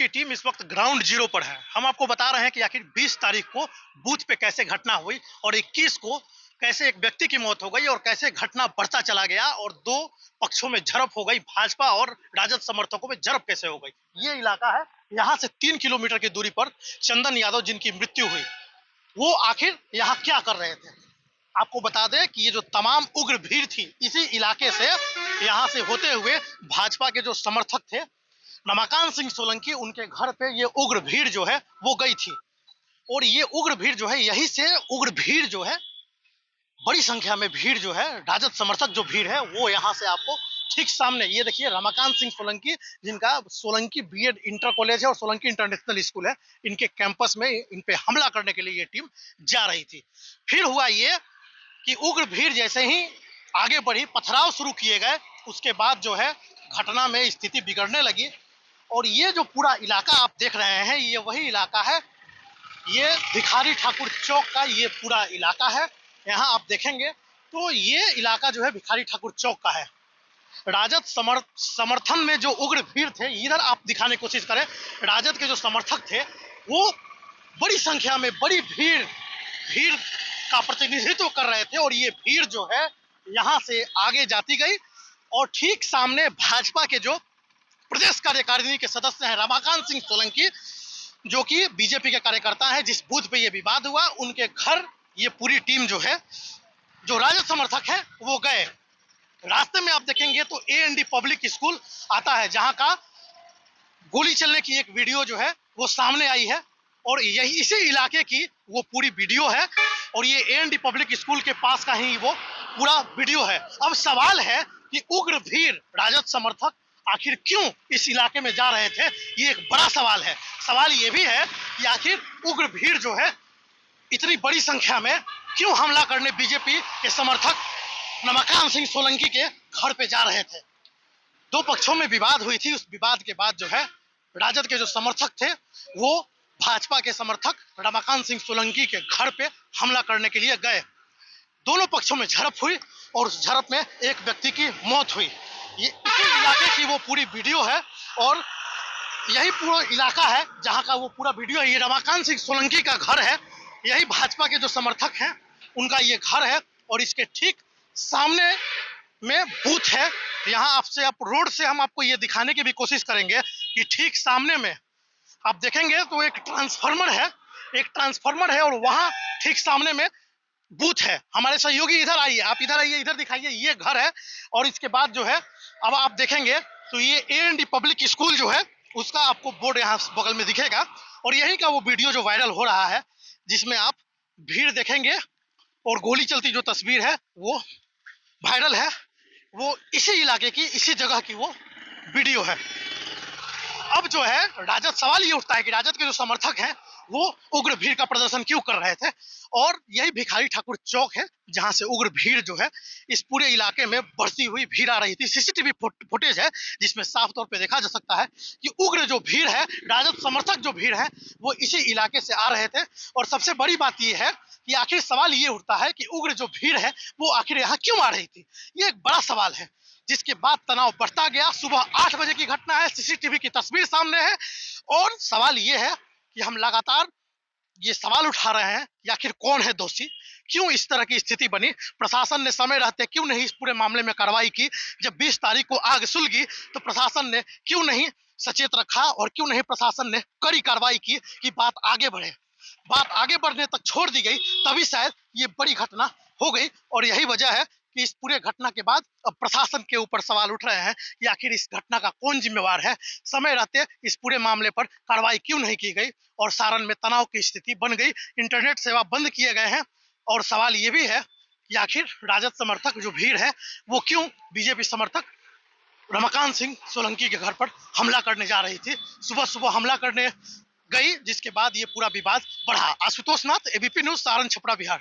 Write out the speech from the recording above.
Team इस वक्त ground zero पर है। हम आपको बता रहे हैं कि आखिर 20 तारीख को बूथ पे कैसे घटना हुई और 21 को कैसे एक व्यक्ति की मौत हो गई और कैसे घटना बढ़ता चला गया और दो पक्षों में झड़प हो गई, भाजपा और राजद समर्थकों में झड़प कैसे हो गई। ये इलाका है, यहाँ से 3 किलोमीटर की दूरी पर चंदन यादव जिनकी मृत्यु हुई, वो आखिर यहाँ क्या कर रहे थे। आपको बता दें कि ये जो तमाम उग्र भीड़ थी, इसी इलाके से यहाँ से होते हुए भाजपा के जो समर्थक थे रमाकांत सिंह सोलंकी, उनके घर पे ये उग्र भीड़ जो है वो गई थी। और ये उग्र भीड़ जो है, यही से उग्र भीड़ जो है, बड़ी संख्या में भीड़ जो है, राजद समर्थक जो भीड़ है वो यहाँ से आपको ठीक सामने ये देखिए रमाकांत सिंह सोलंकी, जिनका सोलंकी बीएड इंटर कॉलेज है और सोलंकी इंटरनेशनल स्कूल है, इनके कैंपस में इन पे हमला करने के लिए ये टीम जा रही थी। फिर हुआ ये कि उग्र भीड़ जैसे ही आगे बढ़ी, पथराव शुरू किए गए, उसके बाद जो है घटना में स्थिति बिगड़ने लगी। और ये जो पूरा इलाका आप देख रहे हैं, ये वही इलाका है, ये भिखारी ठाकुर चौक का ये पूरा इलाका है। यहाँ आप देखेंगे तो ये इलाका जो है भिखारी ठाकुर चौक का है। राजद समर्थन में जो उग्र भीड़ थे, इधर आप दिखाने की कोशिश करें, राजद के जो समर्थक थे वो बड़ी संख्या में बड़ी भीड़ का प्रतिनिधित्व कर रहे थे। और ये भीड़ जो है यहाँ से आगे जाती गई और ठीक सामने भाजपा के जो प्रदेश कार्यकारिणी के सदस्य हैं रमाकांत सिंह सोलंकी, जो कि बीजेपी के कार्यकर्ता हैं, जिस बूथ पे ये विवाद हुआ उनके घर ये पूरी टीम जो है, जो राजद समर्थक है, वो गए। रास्ते में आप देखेंगे तो एएनडी पब्लिक स्कूल आता है, जहां का गोली चलने की एक वीडियो जो है वो सामने आई है और यही इसी इलाके की वो पूरी वीडियो है और ये एएनडी पब्लिक स्कूल के पास का ही वो पूरा वीडियो है। अब सवाल है कि उग्र भीड़ राजद समर्थक आखिर क्यों इस इलाके में जा रहे थे, ये एक बड़ा सवाल है। सवाल ये भी है कि आखिर उग्र भीड़ जो है इतनी बड़ी संख्या में क्यों हमला करने बीजेपी के समर्थक रमाकांत सिंह सोलंकी के घर पे जा रहे थे। दो पक्षों में विवाद हुई थी, उस विवाद के बाद जो है राजद के जो समर्थक थे वो भाजपा के समर्थक रमाकांत सिंह सोलंकी के घर पे हमला करने के लिए गए। दोनों पक्षों में झड़प हुई और उस झड़प में एक व्यक्ति की मौत हुई। ये इसी इलाके की वो पूरी वीडियो है और यही पूरा इलाका है जहां का वो पूरा वीडियो है। ये रमाकांत सिंह सोलंकी का घर है, यही भाजपा के जो समर्थक हैं उनका ये घर है और इसके ठीक सामने में बूथ है। यहाँ आपसे रोड से हम आपको ये दिखाने की भी कोशिश करेंगे कि ठीक सामने में आप देखेंगे तो एक ट्रांसफार्मर है और वहाँ ठीक सामने में बूथ है। हमारे सहयोगी इधर आइए, आप इधर आइए, इधर दिखाइए, ये घर है। और इसके बाद जो है अब आप देखेंगे तो ये एएनडी पब्लिक स्कूल जो है उसका आपको बोर्ड यहाँ बगल में दिखेगा और यही का वो वीडियो जो वायरल हो रहा है, जिसमें आप भीड़ देखेंगे और गोली चलती जो तस्वीर है वो वायरल है, वो इसी इलाके की, इसी जगह की वो वीडियो है। अब जो है राजद, सवाल ये उठता है कि राजद के जो समर्थक हैं वो उग्र भीड़ का प्रदर्शन क्यों कर रहे थे। और यही भिखारी ठाकुर चौक है जहां से उग्र भीड़ जो है इस पूरे इलाके में बढ़ती हुई भीड़ आ रही थी। सीसीटीवी फुटेज है जिसमें साफ तौर पे देखा जा सकता है कि उग्र जो भीड़ है, राजद समर्थक जो भीड़ है, वो इसी इलाके से आ रहे थे। और सबसे बड़ी बात ये है कि आखिर सवाल ये उठता है कि उग्र जो भीड़ है वो आखिर यहाँ क्यों आ रही थी। ये एक बड़ा सवाल है जिसके बाद तनाव बढ़ता गया। सुबह 8 बजे की घटना है, सीसीटीवी की तस्वीर सामने है और सवाल ये है कि हम लगातार ये सवाल उठा रहे हैं कि आखिर कौन है दोषी, क्यों इस तरह की स्थिति बनी, प्रशासन ने समय रहते क्यों नहीं इस पूरे मामले में कार्रवाई की। जब 20 तारीख को आग सुलगी तो प्रशासन ने क्यों नहीं सचेत रखा और क्यों नहीं प्रशासन ने कड़ी कार्रवाई की कि बात आगे बढ़े। बात आगे बढ़ने तक छोड़ दी गई, तभी शायद ये बड़ी घटना हो गई। और यही वजह है कि इस पूरे घटना के बाद अब प्रशासन के ऊपर सवाल उठ रहे हैं कि आखिर इस घटना का कौन जिम्मेवार है, समय रहते इस पूरे मामले पर कार्रवाई क्यों नहीं की गई और सारण में तनाव की स्थिति बन गई, इंटरनेट सेवा बंद किए गए हैं। और सवाल ये भी है कि आखिर राजद समर्थक जो भीड़ है वो क्यों बीजेपी समर्थक रमाकांत सिंह सोलंकी के घर पर हमला करने जा रही थी। सुबह सुबह हमला करने गई, जिसके बाद ये पूरा विवाद बढ़ा। आशुतोष नाथ, एबीपी न्यूज, सारण, छपरा, बिहार।